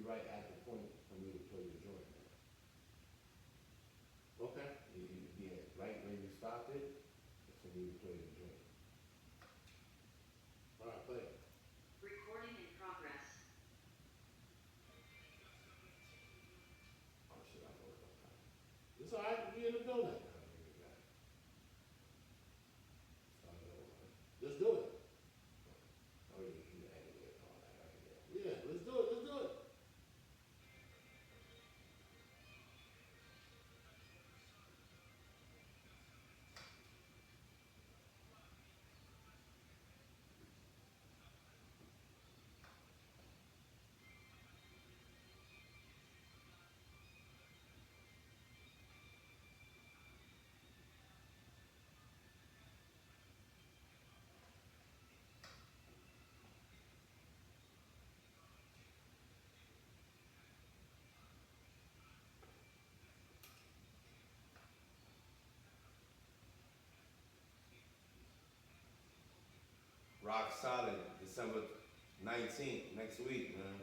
right at the point for me to play the joint, man. Okay. Yeah, right where you stopped it, it's for me to play the joint. All right, play it. Recording in progress. Oh shit, I know it on time. It's all right. We in the building. Nah, nigga, got it. Start it over, man. Let's do it. Oh, you edited it and all that, right? Yeah. Yeah, let's do it. Let's do it. Rock solid, December 19th, next week, man.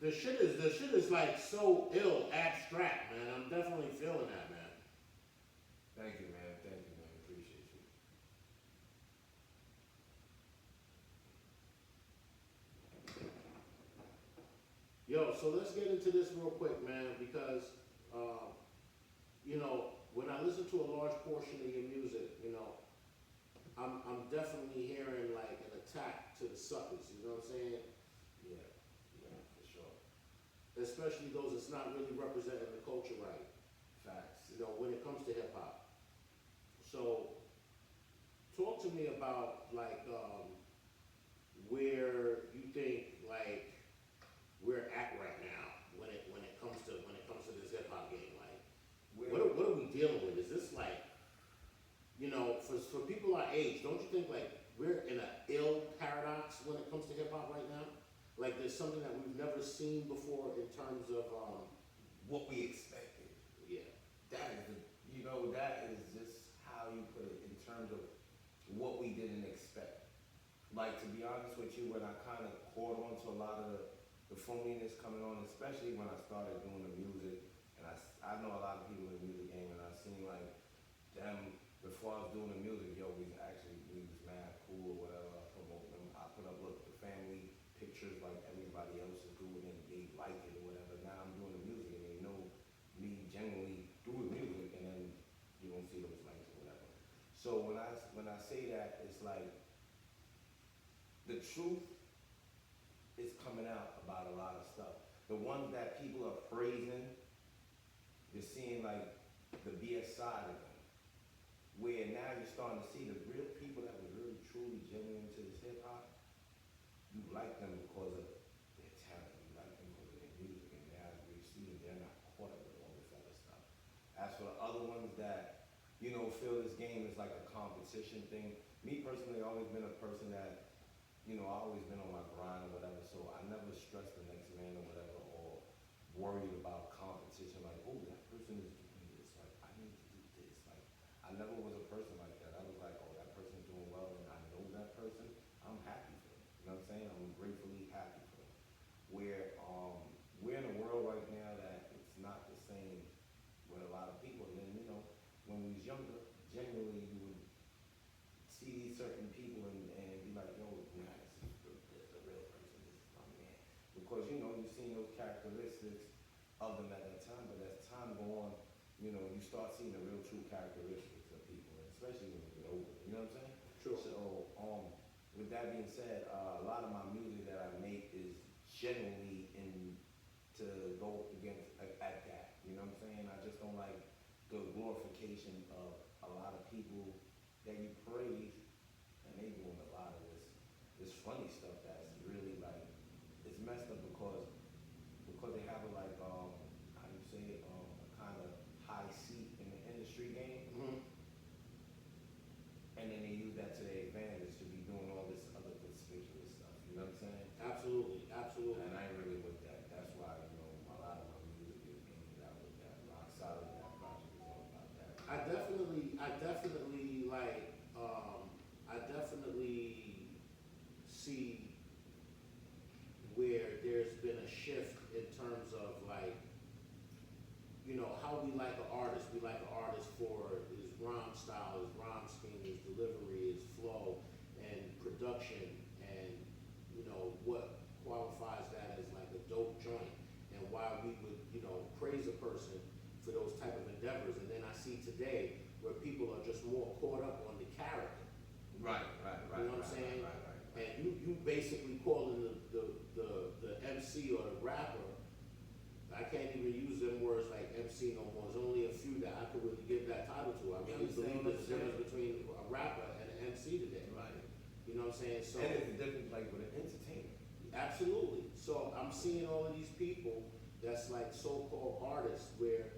The shit is like so ill, abstract, man. I'm definitely feeling that, man. Thank you, man. Thank you, man. Appreciate you. Yo, so let's get into this real quick, man, because uh, you know, when I listen to a large portion of your music, you know, I'm definitely hearing like an attack to the suckers. You know what I'm saying? Yeah, yeah, for sure. Especially those that's not really representing the culture right. Facts. You know, when it comes to hip hop. So, talk to me about like where you think like we're at right now when it comes to this hip hop game. Like, what are we dealing with? Is this like, you know, for people our age, don't you think like we're in an ill paradox when it comes to hip hop right now? Like there's something that we've never seen before in terms of What we expected. yeah. That is the, that is just how you put it in terms of what we didn't expect. Like, to be honest with you, when I kind of caught on to a lot of the phoniness coming on, especially when I started doing the music, and I know a lot of people in the music game, and I seen like them before I was doing the music, we was mad cool or whatever. I promote them. I put up look the family pictures like everybody else is doing, and they like it or whatever. Now I'm doing the music, and they know me genuinely do the music, and then you don't see those likes or whatever. So when I say that, it's like the truth is coming out about a lot of stuff. The ones that people are praising, you're seeing like the BS side of them. Where now you're starting to see the real people that were really truly genuine to this hip hop, you like them because of their talent, you like them because of their music, and now you're seeing they're not caught up with all this other stuff. As for the other ones that, feel this game is like a competition thing, me personally, I've always been a person that, I've always been on my grind or whatever, so I never stress the next man or whatever, or worried about competition, like, oh, that person is doing this, like, I need to do this, like, I never was a person like that. I was like, oh, that person's doing well, and I know that person, I'm happy for them, you know what I'm saying? I'm gratefully happy for them. Where, we're in a world right now that it's not the same with a lot of people, and then, when we was younger, generally, you would see these certain people and be like, yo, nah, this is a real person, this is my man. Because, you've seen those characteristics of them at that time, but as time go on, you start seeing the real true characteristics of people, especially when you get older, you know what I'm saying? Sure. So, with that being said, a lot of my music that I make is genuinely in to go against at that, you know what I'm saying? I just don't like the glorification of a lot of people that you praise, and they doing a lot of this funny stuff that's really like, it's messed up because they have a like, how do you say it, a kind of high seat in the industry game, Mhm. and then they use that to their advantage to be doing all this other conspicuous stuff, you know what I'm saying? Absolutely, absolutely. And I ain't really with that. That's why, you know, a lot of my music is aimed out with that. Rock Solid, that project is all about that. I definitely see where there's been a shift in terms of like, you know, how we like an artist. We like an artist for his rhyme style, his rhyme scheme, his delivery, his flow, and production, and, you know, what qualifies that as like a dope joint, and why we would, you know, praise a person for those type of endeavors. And then I see today where people are just more caught up on the character. Right. You know what I'm saying? Right. And you basically calling the MC or the rapper, I can't even use them words like MC no more. There's only a few that I could really give that title to. I really believe there's a difference between a rapper and an MC today. Right. You know what I'm saying? So And it's a difference like with an entertainer. absolutely. So I'm seeing all of these people that's like so-called artists where,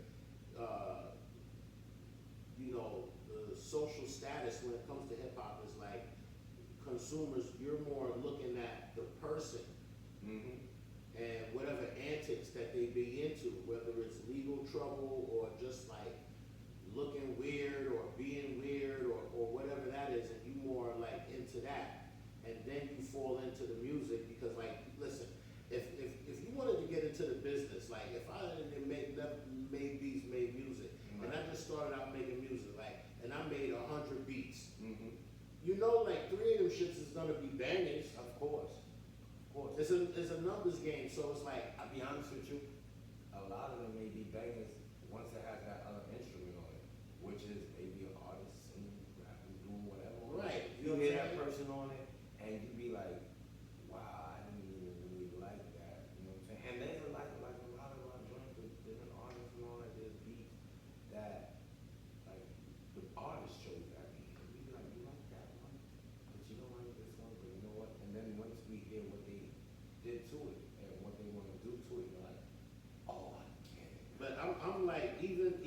you know, the social status when it comes to hip hop is like consumers, you're more looking at the person Mm-hmm. and whatever antics that they be into, whether it's legal trouble or just like looking weird or being weird or whatever that is, and you more like into that. And then you fall into the music because like, listen, if you wanted to get into the business, like if I didn't never made beats, made music, and I just started out making music, like, and I made 100 beats, Mm-hmm. you know, like 3 of them shits is gonna be bangers. Of course. It's a numbers game, so it's like, I'll be honest with you, a lot of them may be bangers once it has that other instrument on it, which is maybe an artist singing, rapping, doing whatever. right, You you know hear what I'm that saying? person on it, and you be like, wow, I didn't even really like that, you know what I'm saying? And there's like a lot of our joints with different artists and all that, there's beats that, like, the artist chose that beat, and we be like, you like that one, but you don't like this one, but you know what? And then once we hear what they did to it, and what they wanna do to it, you're like, oh, I get it. But I'm like, even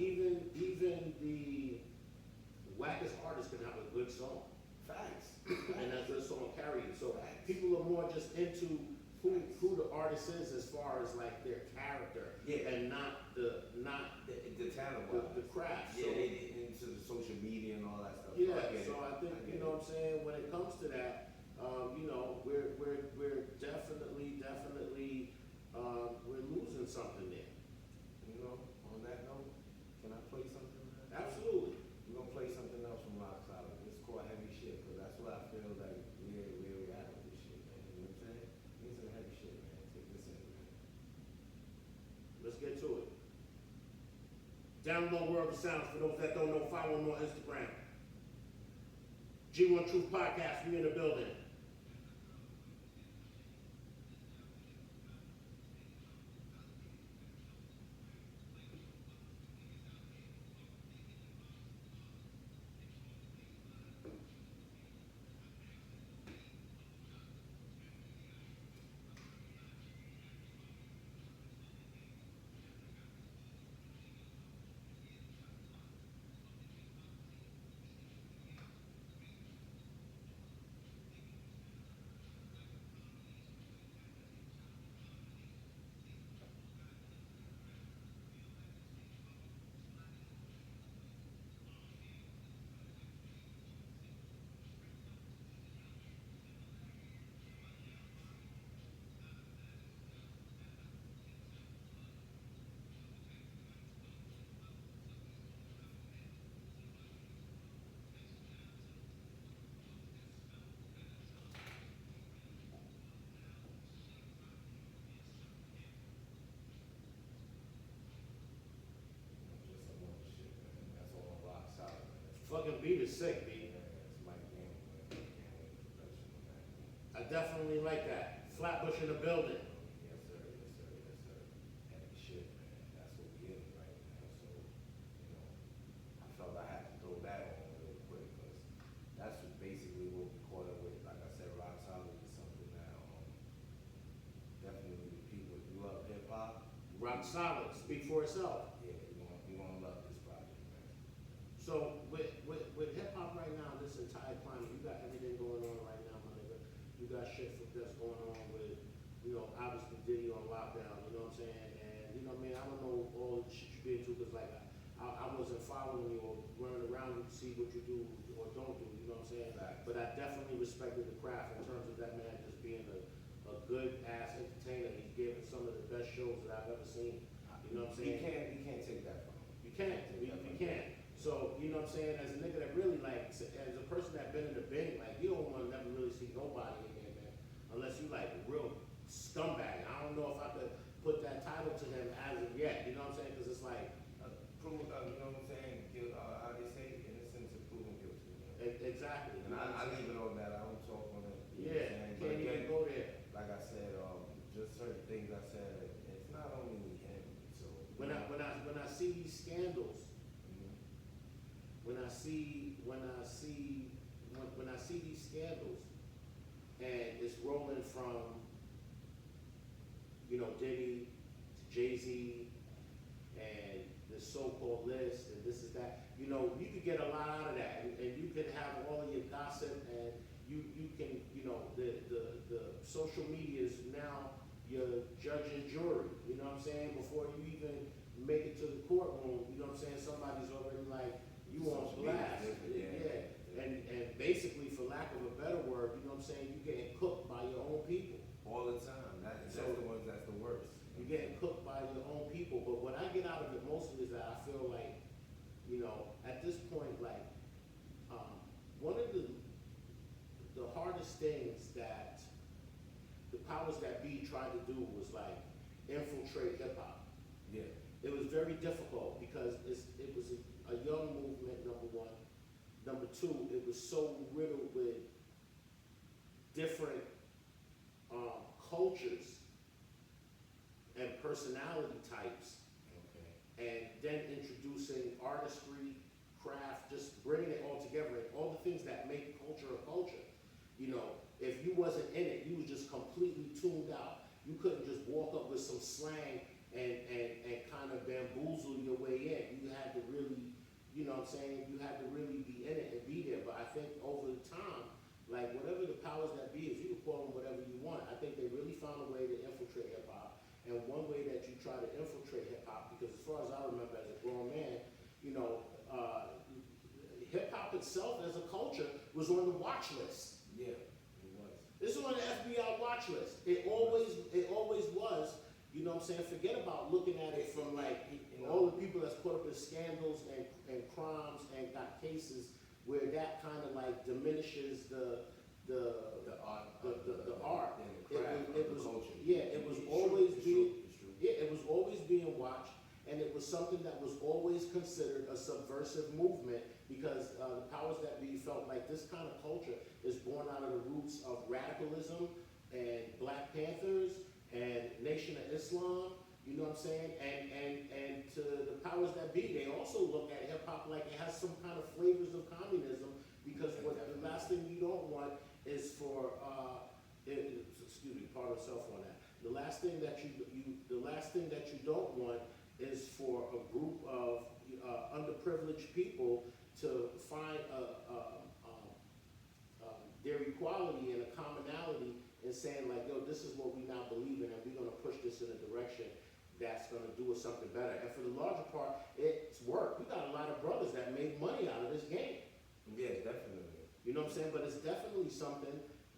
the wackest artist can have a good song, Facts. and that good song carry you. So Facts. people are more just into who the artist is as far as like their character, Yeah. and not the The talent wise. the craft. Yeah, So, they get into the social media and all that stuff. yeah, get so it. I think, get you know it. what I'm saying, when it comes to that, you know, we're definitely, we're losing something there. You know, on that note, can I play something? Absolutely. We're gonna play something else from Rock Solid. It's called Heavy Shit, because that's what I feel like where we at with this shit, man. You know what I'm saying? Need some heavy shit, man. Take this in, man. Let's get to it. Download World of Sounds. For those that don't know, follow them on Instagram. G1Truth Podcast, we in the building. Just some more shit, man. That's all on Rock Solid, man. Fucking beat is sick, B. Yeah, it's Mike Gamble, man. Can't wait for production on that, man. I definitely like that. Flatbush in the building. Yes, sir. Heavy shit, man. That's what we in right now. So, you know, I felt I had to throw that on real quick because that's what basically what we caught up with. Like I said, Rock Solid is something solid, speak for itself. Yeah, you gonna love this project, man. So with hip hop right now, this entire climate, you got everything going on right now, my nigga. You got shit that's going on with, obviously Diddy on lockdown, you know what I'm saying? And you know what I mean, I don't know all the shit you been to, cause like I wasn't following you or running around you to see what you do or don't do, you know what I'm saying? Facts. But I definitely respected the craft in terms of that man just being a good ass entertainer. He's given some of the best shows that I've ever seen. You know what I'm saying? You can't take that from him. You can't. You can't. So, you know what I'm saying? As a nigga that really like, as a person that been in the bank, like, you don't want to never really see nobody in there, man. Unless you like a real scumbag. I don't know if I could put that title to him as of yet. You know what I'm saying? Because it's like, You know what I'm saying? How they say, innocent to proven guilty. exactly. And I leave it on that. I don't talk on it. You know Yeah, what I'm saying? But can't again, even go there. like I said, just certain things I said, it's not only him. So When I see these scandals, Mhm. when I see these scandals, and it's rolling from, Diddy to Jay-Z, and the so-called list, and this is that. You could get a lot out of that, and you can have all of your gossip, and you can, the social media is now your judge and jury. You know what I'm saying? Before you even make it to the courtroom, you know what I'm saying? Somebody's already like, you on Social media, blast. yeah. And basically, for lack of a better word, you know what I'm saying? You're getting cooked by your own people. All the time. That's the ones that's the worst. You're getting cooked by your own people. But what I get out of it mostly is that I feel like, at this point, like, one of the hardest things that the powers that be tried to do was like infiltrate hip hop. Yeah. It was very difficult because it was a young movement, number one. Number two, it was so riddled with different cultures and personality types, Okay. and then introducing artistry, craft, just bringing it all together, and all the things that make culture a culture. If you wasn't in it, you was just completely tuned out. You couldn't just walk up with some slang and kind of bamboozle your way in. You had to really, you know what I'm saying, you had to really be in it and be there. But I think over time, like whatever the powers that be is, you can call them whatever you want. I think they really found a way to infiltrate hip hop. And one way that you try to infiltrate hip hop, because as far as I remember as a grown man, hip hop itself as a culture was on the watch list. Yeah, it was. This is on the FBI watch list. It always was. You know what I'm saying? Forget about looking at it from like all the people that's caught up in scandals and crimes and got cases where that kind of like diminishes the art, the art. and the craft, It of was the culture. it was It's always true, being it's true. it was always being watched, and it was something that was always considered a subversive movement because the powers that be felt like this kind of culture is born out of the roots of radicalism and Black Panthers and Nation of Islam. You know what I'm saying? And to the powers that be, they also look at hip hop like it has some kind of flavors of communism because what the last thing you don't want is for excuse me, pardon myself on that. The last thing that you don't want is for a group of underprivileged people to find their equality and a commonality in saying like, yo, this is what we now believe in, and we're gonna push this in a direction that's gonna do us something better. And for the larger part, it's work. We got a lot of brothers that made money out of this game. Yeah, definitely. You know what I'm saying? But it's definitely something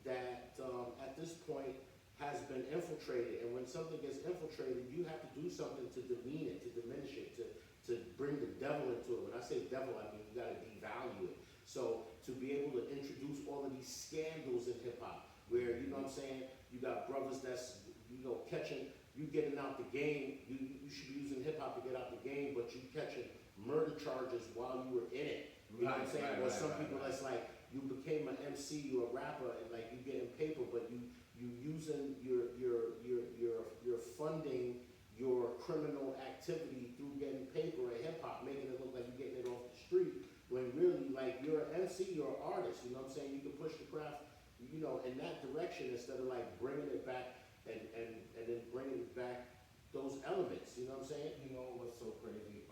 that at this point has been infiltrated. And when something gets infiltrated, you have to do something to demean it, to diminish it, to bring the devil into it. When I say devil, I mean you gotta devalue it. So to be able to introduce all of these scandals in hip hop, where, you know what I'm saying, you got brothers that's, you getting out the game, you should be using hip hop to get out the game, but you catching murder charges while you were in it. You know what I'm saying? Or some people that's like, you became an MC, you're a rapper, and like you getting paper, but you using your funding your criminal activity through getting paper in hip hop, making it look like you're getting it off the street, when really like you're an MC, you're an artist. You know what I'm saying? You can push the craft, in that direction instead of like bringing it back and then bringing it back those elements, you know what I'm saying? You know what's so crazy?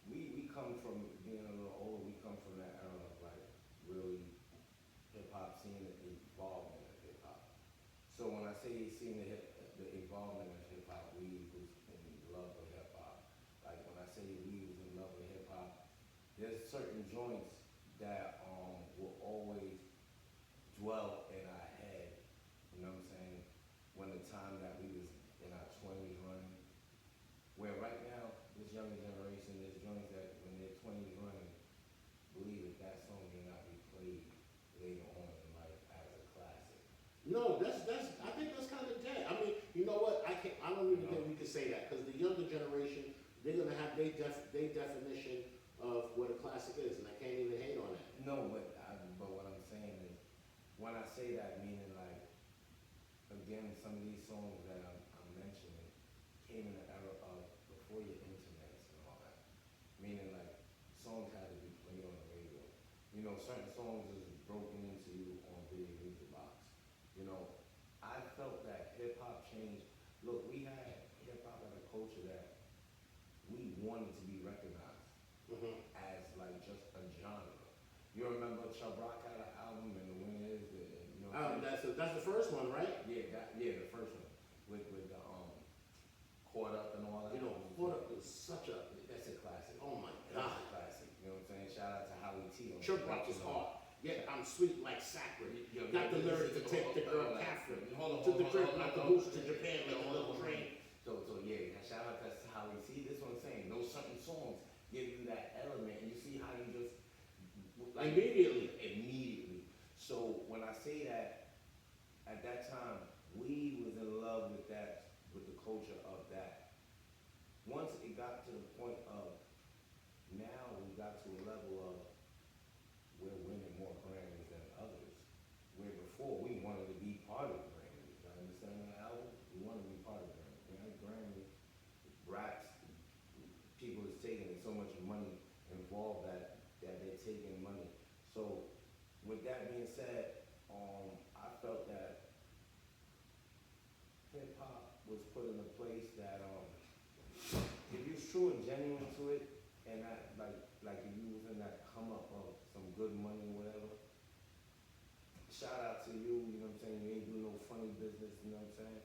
We come from being a little older. We come from that era of like really hip hop, seeing the evolvement of hip hop. So when I say seeing the evolvement of hip hop, we was in love with hip hop. Like when I say we was in love with hip hop, there's certain joints that will always dwell in our head. You know what I'm saying? When the time that we was in our 20s running, where right now this younger generation, there's joints that when they're 20s running, believe it, that song may not be played later on in life as a classic. No, I think that's kind of dead. I mean, you know what? I don't even think we could say that because the younger generation, they're gonna have their definition of what a classic is, and I can't even hate on that. No, but what I'm saying is, when I say that, meaning like, again, some of these songs that I'm mentioning came in the era of before your internets and all that. Meaning like, songs had to be played on the radio. You know, certain songs is broken into you on video music box. You know, I felt that hip hop changed. Look, we had hip hop as a culture that we wanted to be recognized as like just a genre. You remember Chubb Rock had an album, and the winner is the, you know. That's the first one, right? Yeah, the first one with the Caught Up and all that. You know, Caught Up is such a, That's a classic. oh my That's God. a classic. You know what I'm saying? Shout out to Howie T. on Chubb Rock is you know. hard. Yet I'm sweet like saccharin. Yo, Got the nerve to take the girl Catherine to the crib like the boots to Japan like a little train. So yeah, shout out to Howie T. This is what I'm saying. Those certain songs give you that element, and you see how you just like immediately. So when I say that, at that time we was in love with that, with the culture of that. Once it got to the point of now we got to a level of we're winning more Grammys than others. Where before we wanted to be part of the Grammys. You understand that album? We wanted to be part of the Grammys. Grammy raps, people is taking so much money involved that they're taking money. So with that being said, I felt that hip hop was put in a place that if you're true and genuine to it, and that like if you was in that come up of some good money or whatever, shout out to you, you know what I'm saying? You ain't do no funny business, you know what I'm saying?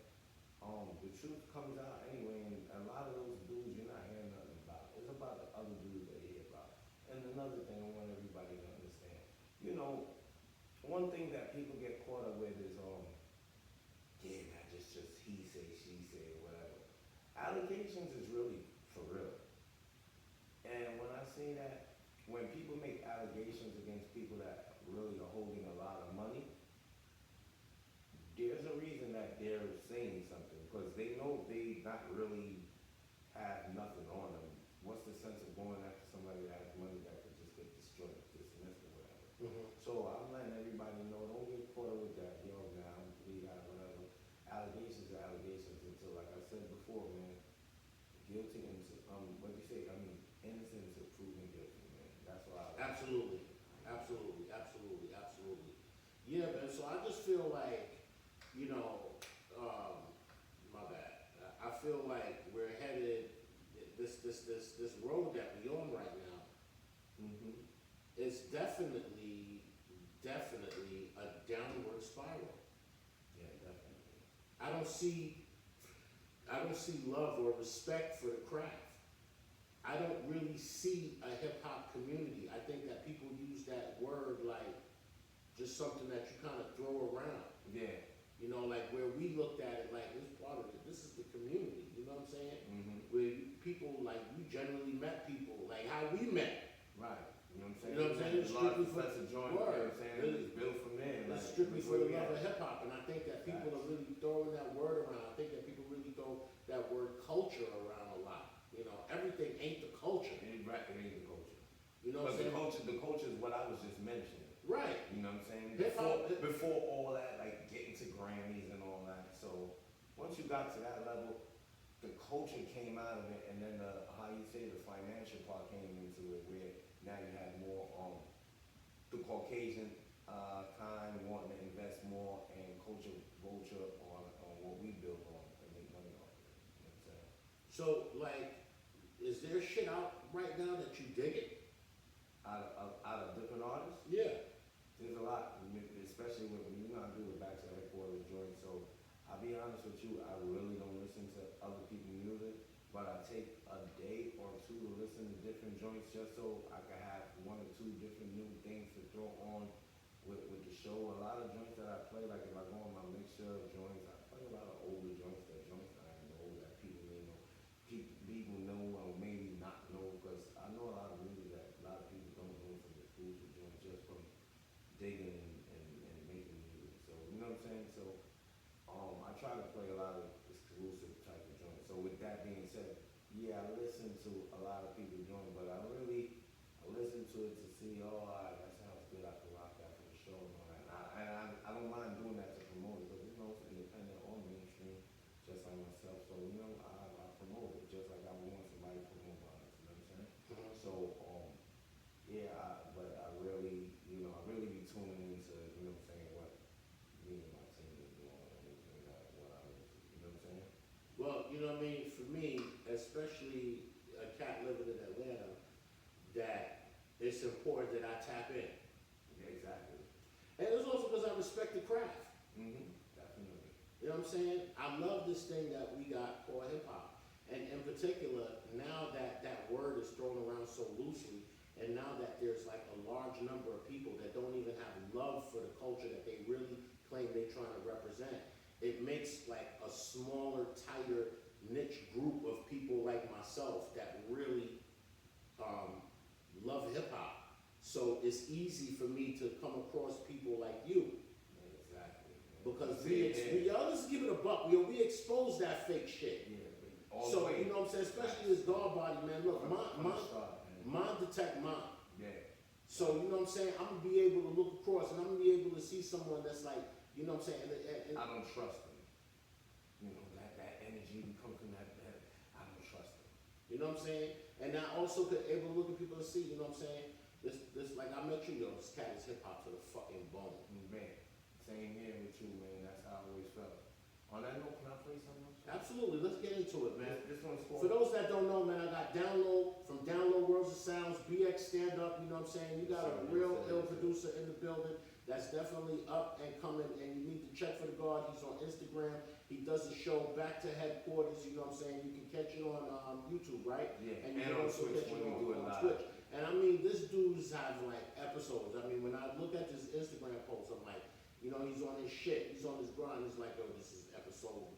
The truth comes out anyway, and a lot of those dudes you're not hearing nothing about. It's about the other dudes that you hear about. And another thing I want everybody to understand, you know, one thing that people get caught up with is yeah, man, just he say, she say, whatever. Allegations is really for real. And when I say that, when people make allegations against people that really are holding a lot of money, there's a reason that they're saying something, because they know they not really have nothing on them. What's the sense of going after somebody that has money that could just get destroyed, dismissed or whatever? So I'm letting everybody know, don't get caught up with that. Yo, man, we got whatever. Allegations are allegations until, like I said before, man, guilty until, what do you say? I mean, innocent until proven guilty, man. That's why Absolutely. Yeah, man, so I just feel like, you know, my bad. I feel like we're headed, this road that we on right now, is definitely a downward spiral. Yeah, definitely. I don't see love or respect for the craft. I don't really see a hip hop community. I think that people use that word like just something that you kind of throw around. Yeah. You know, like where we looked at it like this part of it. This is the community. You know what I'm saying? Where people like we generally met people like how we met. Right. You know what I'm saying? You know what I'm saying? Strictly for the joint. You know what I'm saying? It's built from there. It's strictly for the love of hip hop, and I think that people are really throwing that word around. I think that people really throw that word culture around a lot. You know, everything ain't the culture. Right, it ain't the culture. You know what But I'm saying? the culture is what I was just mentioning. Right. You know what I'm saying? Hip-hop- Before all that, like getting to Grammys and all that. So once you got to that level, the culture came out of it, and then how you say the financial part came into it, where now you have more the Caucasian kind wanting to invest more and culture vulture on what we build on and make money off. So, like, is there shit out right now that you dig it? Out of different artists, Yeah. there's a lot, especially when you know I do the back to headquarters joint. So I'll be honest with you, I really don't listen to other people's music, but I take a day or two to listen to different joints just so I can have one or two different new things to throw on with the show. A lot of joints that I play, like if I go on my mixture of joints, I play a lot of older joints that I know that people may know, people know or maybe not know, because I know a lot of music that a lot of people don't know from the exclusive joints just from digging and making music. So you know what I'm saying? So I try to play a lot of exclusive type of joints. So with that being said, yeah, I listen to a lot of people joint, but I listen to it to see, oh, that sounds good. I can rock that for the show and all that. I don't mind doing that to promote it, because you know it's independent or mainstream, just like myself. So you know I promote it just like I would want somebody to promote mine. You know what I'm saying? So yeah, but I really, I really be tuning into, you know what I'm saying, what me and my team is doing and everything that what I listen to. You know what I'm saying? Well, you know what I mean? For me, especially a cat living in Atlanta, that it's important that I tap in. Yeah, exactly. And it's also because I respect the craft. Definitely. You know what I'm saying? I love this thing that we got called hip hop. And in particular, now that that word is thrown around so loosely, and now that there's like a large number of people that don't even have love for the culture that they really claim they're trying to represent, it makes like a smaller, tighter niche group of people like myself that really love hip hop. So it's easy for me to come across people like you. Exactly. Because yeah. let's give it a buck. We expose that fake shit. Yeah, all So, the way. you know what I'm saying? Especially this guard body, man. Look, From the start, man. mind detect mind. Yeah. So, you know what I'm saying? I'm going to be able to look across and I'm going to be able to see someone that's like, you know what I'm saying? And I don't trust them. You know, that energy that comes from that, I don't trust them. you know what I'm saying? And I also could able to look at people and see, you know what I'm saying? This like I met you, yo, this cat is hip hop to the fucking bone. Man, same here with you, man. That's how I always felt. On that note, can I play something else? Absolutely, let's get into it, man. This one's For called. those that don't know, man, I got Download Worlds of Sounds, BX Stand Up, you know what I'm saying? You got a real ill producer in the building that's definitely up and coming, and you need to check for the guard. He's on Instagram. He does a show Back to Headquarters, you know what I'm saying? You can catch it on YouTube, right? Yeah, And you and can on also Twitch catch when it we on, do it on live. Twitch. And I mean, this dude's have like episodes. I mean, when I look at this Instagram post, I'm like, you know, he's on his shit. He's on his grind. He's like, oh, this is episode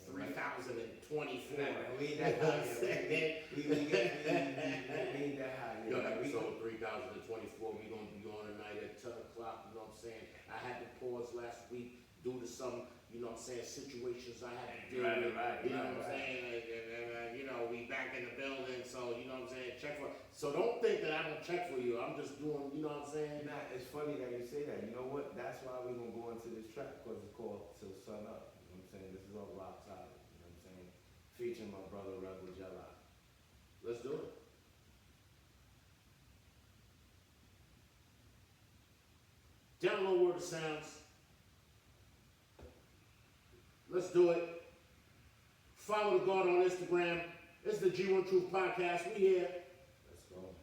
3024. We ain't that high yet. We ain't that high yet. Yo, episode 3024, we gonna be on tonight at 10 o'clock, you know what I'm saying? I had to pause last week due to some, you know what I'm saying, situations I had to deal with. You know what I'm saying? You know, we back in the building, so you know what I'm saying, check for, so don't think that I don't check for you, I'm just doing, you know what I'm saying? Nah, it's funny that you say that. You know what? That's why we're gonna go into this track, because it's called Till Sun Up. You know what I'm saying? This is all rock solid. You know what I'm saying? Featuring my brother Rebel Jelly. Let's do it. Download Word of Sounds. Let's do it. Follow the guard on Instagram. It's the G1Truth podcast. We here. Let's go.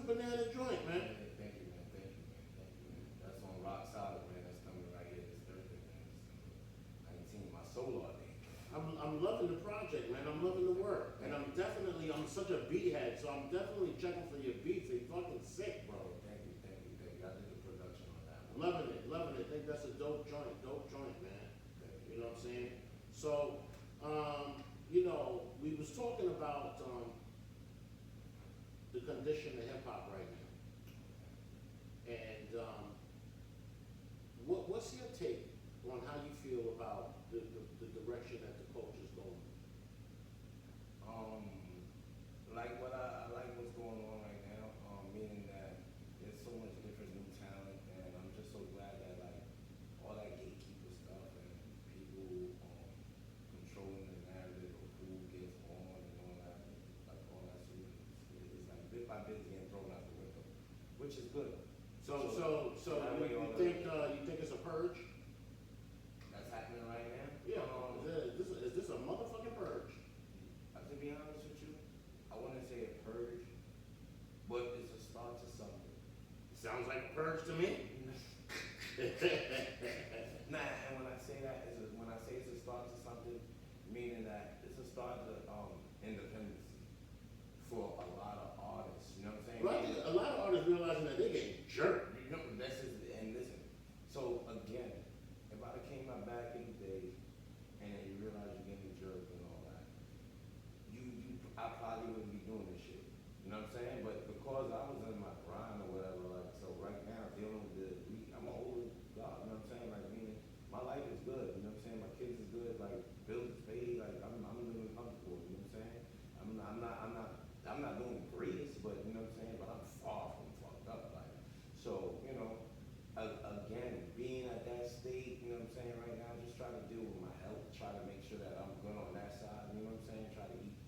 banana joint, man. Yeah, thank you, man. Thank you, man. Thank you, man. That's on Rock Solid, man. That's coming right here this Thursday, man. December 19th, my solar day. I'm loving the project, man. I'm loving the work. And I'm such a beat head, so I'm definitely checking for your beats. They fucking sick, bro. Thank you, thank you, thank you. I did the production on that one. Loving it, loving it. Think that's a dope joint, man. You know what I'm saying? So, we was talking about the condition of hip hop right now. And what's your take on how you feel about the direction that the culture's going? Like I like what's going on right now, meaning that there's so much different new talent, and I'm just so glad that like all that gatekeeper stuff and people controlling the narrative of who gets on and all that, like all that shit is like bit by bit getting thrown out the window, which is good. So that way all you think it's a purge? That's happening right now. Yeah. Is this a motherfucking purge? To be honest with you, I wouldn't say a purge, but it's a start to something. Sounds like a purge to me. Nah, and when I say that, when I say it's a start to something, meaning that it's a start to independence for a lot of artists. You know what I'm saying? Well, I think a lot of artists realizing that they getting jerked. You know, that's just, and listen. So again, if I came out back in the day, and then you realize you're getting jerked and all that, I probably wouldn't be doing this shit. You know what I'm saying? But because I was in my grind or whatever, like, so right now dealing with I'm an older guy. You know what I'm saying? Like, meaning my life is good. You know what I'm saying? My kids is good. Like, bills is paid. Like, I'm living comfortable. You know what I'm saying? I'm not doing the greatest, but you know what I'm saying? But I'm far from fucked up. Like, so again, being at that state, you know what I'm saying? Right now, just try to deal with my health. Try to make sure that I'm good on that side. You know what I'm saying? Try to eat,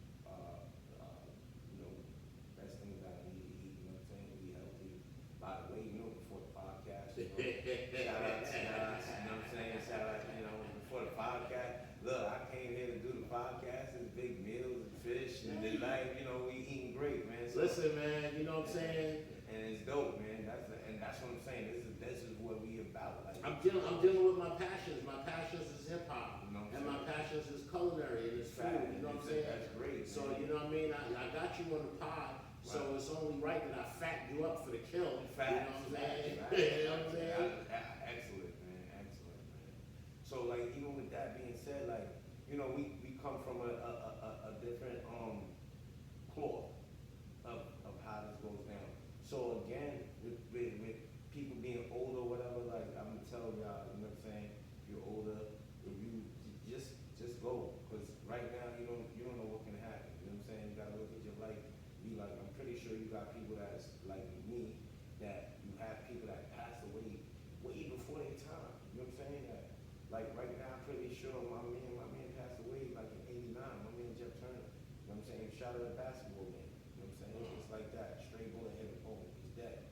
best things that I need to eat. You know what I'm saying? Be healthy. By the way, before the podcast, shout out, you know what I'm saying? Shout out, before the podcast. Look, I came here to do the podcast. It's big meals and fish and the life. We eating great, man. So, Listen, man, you know what I'm saying? and it's dope, man. That's what I'm saying. This is what we about. Like, I'm dealing with my passions. My passions is hip hop, You know what I'm and my saying? passions is culinary and it's food. You know what I'm saying? That's great. So man. you know what I mean? I got you on the pod, so Right. it's only right that I fatten you up for the kill. Facts, You know what I'm saying? facts, You know what I'm saying? Excellent, man. Excellent, man. So, like, even with that being said, like, we come from a different cloth of how this goes down. So again, with people being older, whatever, like I'm gonna tell y'all, you know what I'm saying? If you're older, if you just go, because right now you don't know what can happen. You know what I'm saying? You gotta look at your life. Be like, I'm pretty sure you got people that's like me, that you have people that pass away way before their time. You know what I'm saying? That, like right now, I'm pretty sure my man passed away like in '89. My man Jeff Turner. You know what I'm saying? Shot at a basketball game. You know what I'm saying? Just like that, straight bullet hit him. Boom, he's dead.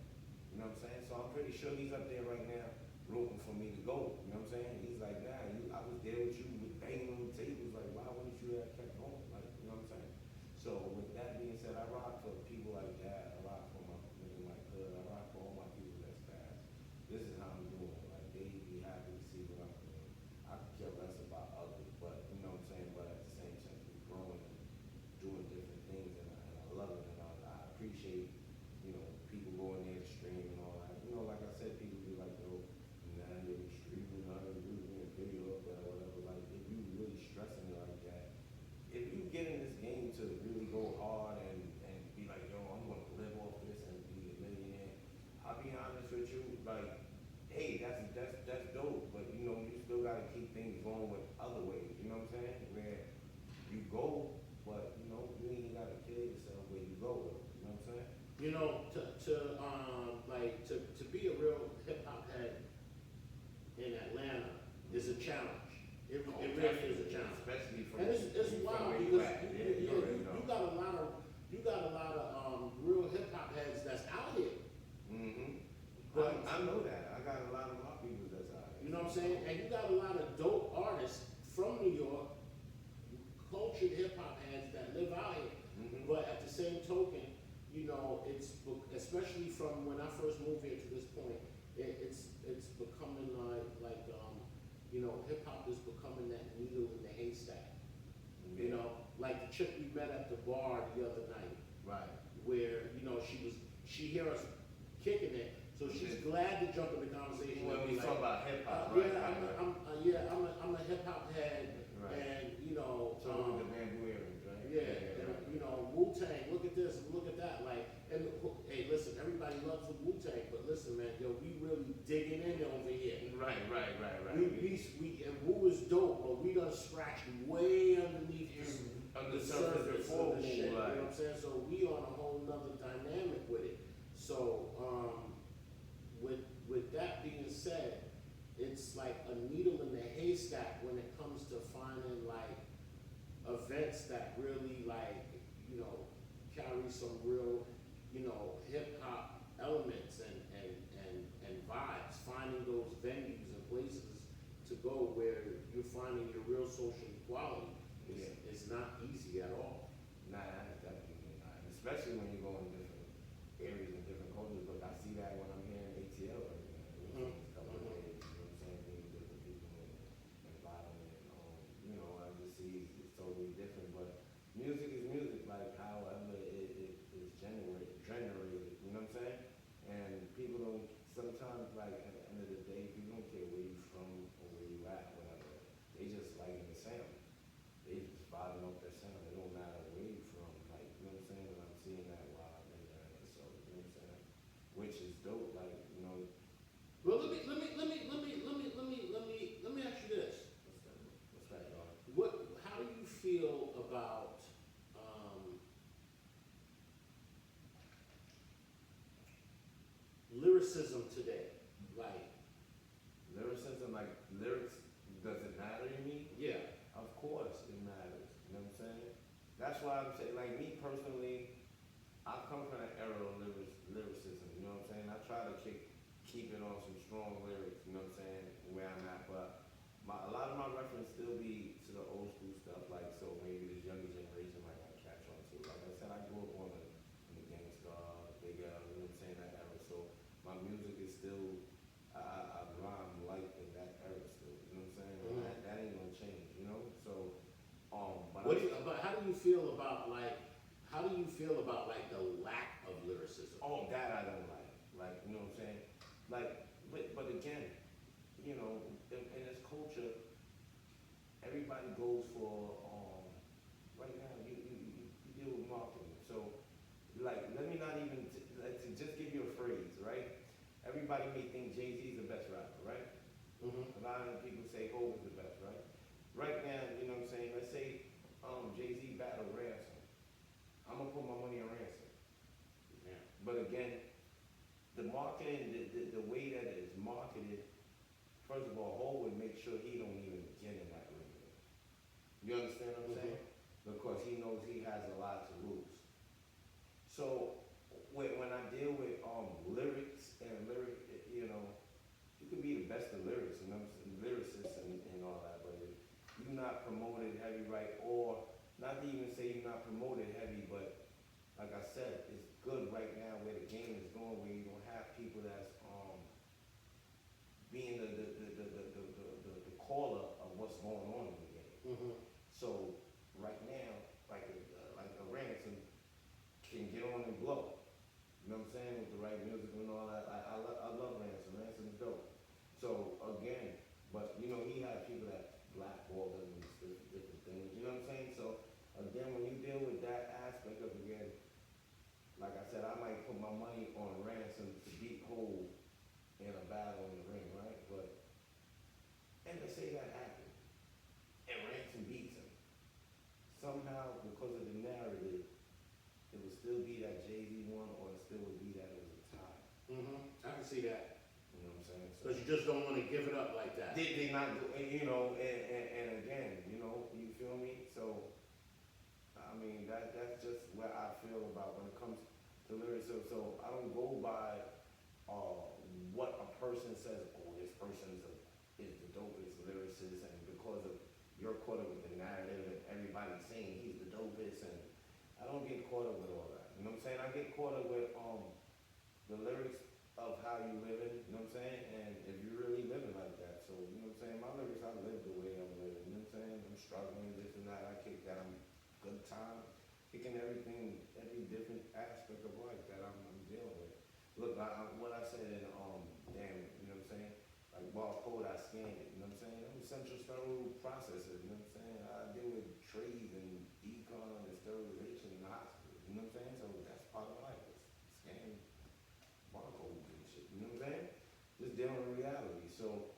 You know what I'm saying? So I'm pretty sure he's up there right now, rooting for me to go. You know what I'm saying? He's like, nah, I was there with you, with banging on the tables. Like, why wouldn't you have kept going? Like, you know what I'm saying? So with that being said, I rock for people like that. I rock for my nigga like Hood. I rock for all my people that's fast. This is how I'm doing. Like, they be happy to see what I'm doing. I could care less about others, but you know what I'm saying? But at the same time, we're growing and doing different things, and I love it, and I appreciate, people going there to stream and all that. Like I said, people be like, yo, now you're streaming, now you're doing a video up there, whatever. Like, if you really stressing it like that, if you get in this game to really go hard and be like, yo, I'm gonna live off this and be a millionaire, I'll be honest with you, like, hey, that's dope, but you still gotta keep things going with other ways, you know what I'm saying? Where you go, but you ain't gotta kill yourself where you go with it, you know what I'm saying? To be a real hip hop head in Atlanta is a challenge. It really is a challenge. Especially for And it's wild because you got a lot of real hip hop heads that's out here. Mm-hmm. But I know that. I got a lot of my people that's out here. you know what I'm saying? And you got a lot of dope artists from New York, cultured hip hop heads that live out here. Mm-hmm. But at the same token, it's especially from when I first moved here to this point, it's becoming hip hop is becoming that needle in the haystack. You know, like the chick we met at the bar the other night, Right. where she hear us kicking it, so she's glad to jump in the conversation. When and we be talk like, about hip hop, yeah, right? I'm a hip hop head, Right. and So with the bamboo earrings, right? yeah, and Wu-Tang, look at this, and look at that, like, and hey, listen, everybody loves the Wu-Tang, but listen, man, yo, we really digging in over here. Right. And Wu is dope, but we done scratched way underneath On the surface before of the Wu, shit, you know right. what I'm saying? So we on a whole nother dynamic with it. So, with that being said, it's like a needle in the haystack when it comes to finding like events that really like, carry some real, hip hop elements and vibes, finding those venues and places to go where you're finding your real social equality is not easy at all. Nah, that's definitely not. Especially when you go in different areas and different cultures. But I see that when I'm here in ATL right now. It's a couple of days, you know what I'm saying? Meeting different people and vibing I just see it's totally different. But music is music, like however it is generated, you know what I'm saying? And people don't, sometimes like at the end of the day, people don't care where you from or where you at, whatever. They just like the sound. They just vibing off their sound. It don't matter where you from, like, you know what I'm saying? And I'm seeing that while I've been there, so, you know what I'm saying? Which is dope, like, Well, let me ask you this. what's that, dog? How do you feel about lyricism today? Like, Lyricism, like, lyrics, does it matter to me? yeah. Of course it matters, you know what I'm saying? That's why I'm saying, like, me personally, I come from an era of lyricism, you know what I'm saying? I try to keep it on some strong lyrics, you know what I'm saying, where I'm at, but a lot of my reference still be to the old school stuff, like, so maybe this younger generation might not catch on to. Like I said, I grew up on the Gangstar, Big L, you know what I'm saying, that era, so my music is still, I rhyme like in that era still, you know what I'm saying? Mhm. That ain't gonna change, so, but But how do you feel about like the lack of lyricism? oh, that I don't like, you know what I'm saying? Like, but again, in this culture, everybody goes for, right now, you deal with marketing, so, like, let me not even, to just give you a phrase, right? Everybody may think Jay-Z's the best rapper, right? Mm-hmm. A lot of people say Hov is the best, right? Right now, you know what I'm saying, let's say, Jay-Z battled Ransom. I'm gonna put my money on Ransom. Yeah. But again, the marketing, the way that it is marketed, first of all, Hov would make sure he don't even get in that ring. You understand what I'm saying? Because he knows he has a lot to lose. So when I deal with lyrics and you can be the best of lyrics, lyricists and all that, but if you're not promoted heavy, right, or not to even say you're not promoted heavy, but like I said, it's good right now where the game is going, where you don't have people that's being the caller of what's going on in the game. Mm-hmm. So right now, like a Ransom can get on and blow. You know what I'm saying? With the right music and all that. I love Ransom. Ransom is dope. So again, but he had people that blackballed him and different things. You know what I'm saying? So again, when you deal with that aspect of again, like I said, I might put my money on Ransom to beat Hov in a battle in the ring, right? And let's say that happened, and Ransom beats him. Somehow, because of the narrative, it would still be that Jay-Z won, or it still would be that it was a tie. Mm-hmm. I can see that. You know what I'm saying? Because you just don't want to give it up like that. They not, and again, you feel me? So, I mean, that's just what I feel about when it comes to lyrics. So I don't go by what a person says, oh, this person is the dopest lyricist, and because of you're caught up with the narrative and everybody's saying he's the dopest, and I don't get caught up with all that. You know what I'm saying? I get caught up with the lyrics of how you living, you know what I'm saying? And if you really living like that, so you know what I'm saying? My lyrics, I live the way I'm living, you know what I'm saying? I'm struggling, this and that, I kick that, I'm good time, kicking everything, every different aspect of life that I'm dealing with. Look, what I said in, damn it, you know what I'm saying? Like barcode, I scanned it, you know what I'm saying? I'm a central sterile processor, you know what I'm saying? I deal with trades and decon and sterilization in the hospital, you know what I'm saying? So that's part of life, it's scanning barcodes and shit, you know what I'm saying? Just dealing with reality. So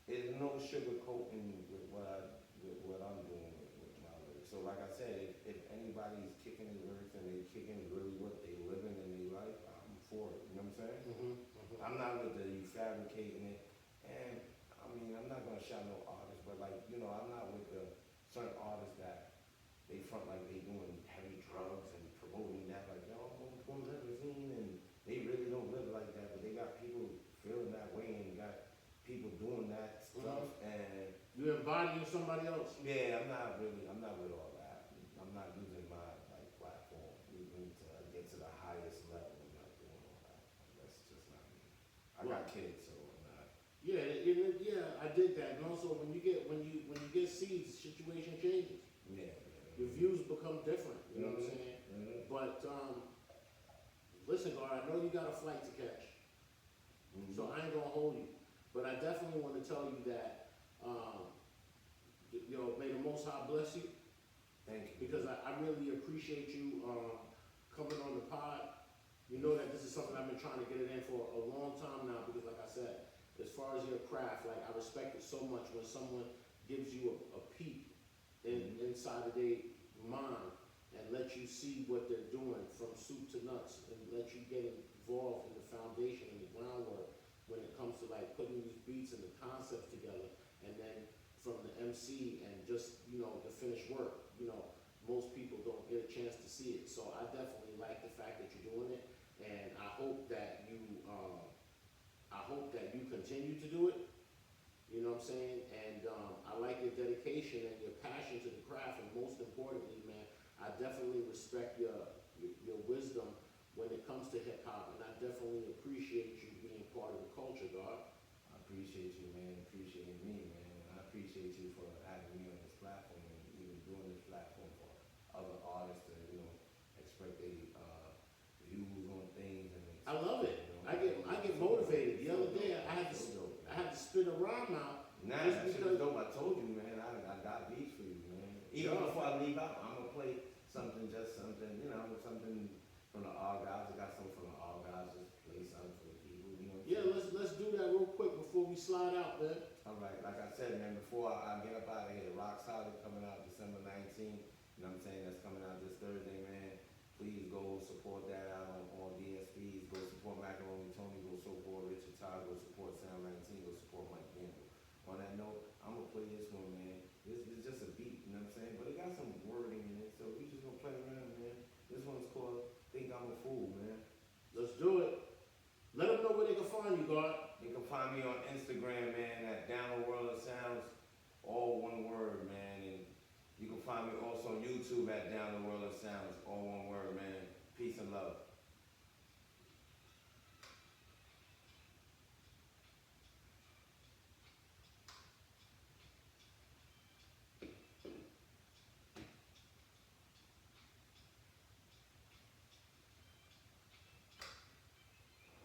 there's no sugarcoating with what I'm doing with my lyrics. So like I said, if anybody's kicking the lyrics and they kicking really what they living in their life, I'm for it. You know what I'm saying? I'm not with the you fabricating it. And I mean, I'm not gonna shout no artists, but like, you know, I'm not with the certain artists that they front like they doing heavy drugs and promoting that, like, yo, I'm going to a limousine, and they really don't live like that, but they got people feeling that way and got people doing that stuff, and You embodying somebody else. yeah, I'm not with all that. I'm not using my like platform even to get to the highest level. I'm not doing all that. That's just not me. I got kids, so I'm not. Yeah, yeah, I did that. And also, when you get seeds, the situation changes. Yeah. Your views become different. You know what I'm saying? Mm-hmm. But listen, Gar, I know you got a flight to catch, so I ain't gonna hold you. But I definitely want to tell you that, may the Most High bless you. Thank you. Because I really appreciate you coming on the pod. You know that this is something I've been trying to get it in for a long time now, because like I said, as far as your craft, like I respect it so much when someone gives you a peep inside of their mind and let you see what they're doing from soup to nuts, and let you get involved in the foundation and the groundwork when it comes to like putting these beats and the concepts together, and then from the MC and just, the finished work. Most people don't get a chance to see it. So I definitely like the fact that you're doing it, and I hope that you continue to do it. You know what I'm saying? And I like your dedication and your passion to the craft, and most importantly, man, I definitely respect your wisdom when it comes to hip hop, and I definitely appreciate you being part of the culture, dog. I appreciate you, man. Appreciate me, man. And I appreciate you for having me on this platform and even doing this platform for other artists to, express their views on things. And I love it. I get motivated. The other day I had to spit a rhyme out. Nah, that shit was dope. I told you, man. I got beats for you, man. Even before I leave out, I'm gonna play something, something from the Argyles. I got something from the Argyles. Just play something for the people. Yeah, let's do that real quick before we slide out, man. All right, like I said, man, before I get up out of here, Rock Solid coming out December 19th, you know what I'm saying? That's coming out this Thursday, man. Please go support that out on DSPs. Go support Macaroni Tony. Go support Richard Todd. Go support Sound 19. Go support Mike Gamble. On that note, I'm going to play this one, man. This is just a beat, you know what I'm saying? But it got some wording in it, so we just going to play around, man. This one's called Think I'm a Fool, man. Let's do it. Let them know where they can find you, God. You can find me on Instagram, man, at Down the World of Sounds, all one word, man. And you can find me also on YouTube at Down the World of Sounds, all one word, man. Peace and love.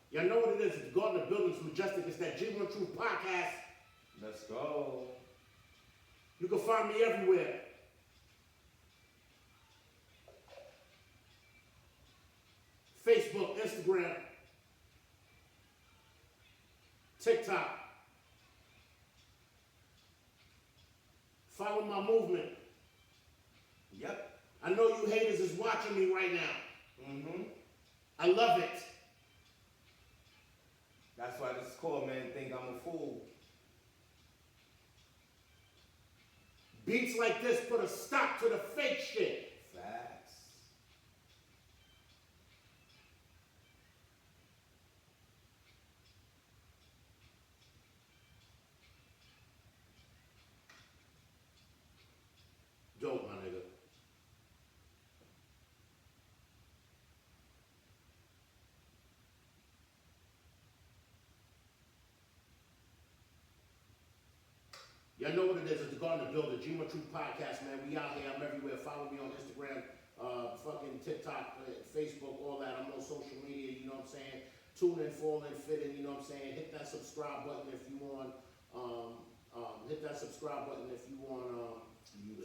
Y'all know what it is. It's Gardner Buildings Majestic. It's that G1Truth podcast. Let's go. You can find me everywhere. Facebook, Instagram, TikTok. Follow my movement. Yep. I know you haters is watching me right now. Mm-hmm. I love it. That's why this is called, man, Think I'm a Fool. Beats like this put a stop to the fake shit. Facts. Dope, my nigga. Y'all know what it is. It's the Garden Builder, G1Truth podcast, man. We out here. I'm everywhere. Follow me on Instagram, fucking TikTok, Facebook, all that. I'm on social media, you know what I'm saying? Tune in, fall in, fit in, you know what I'm saying? Hit that subscribe button if you want. Hit that subscribe button if you want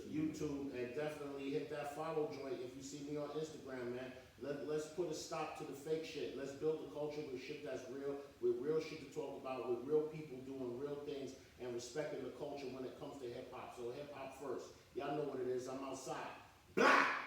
YouTube, and definitely hit that follow joint if you see me on Instagram, man. Let's put a stop to the fake shit. Let's build a culture with shit that's real, with real shit to talk about, with real people doing real things, and respecting the culture when it comes to hip hop. So hip hop first. Y'all know what it is. I'm outside. Blah!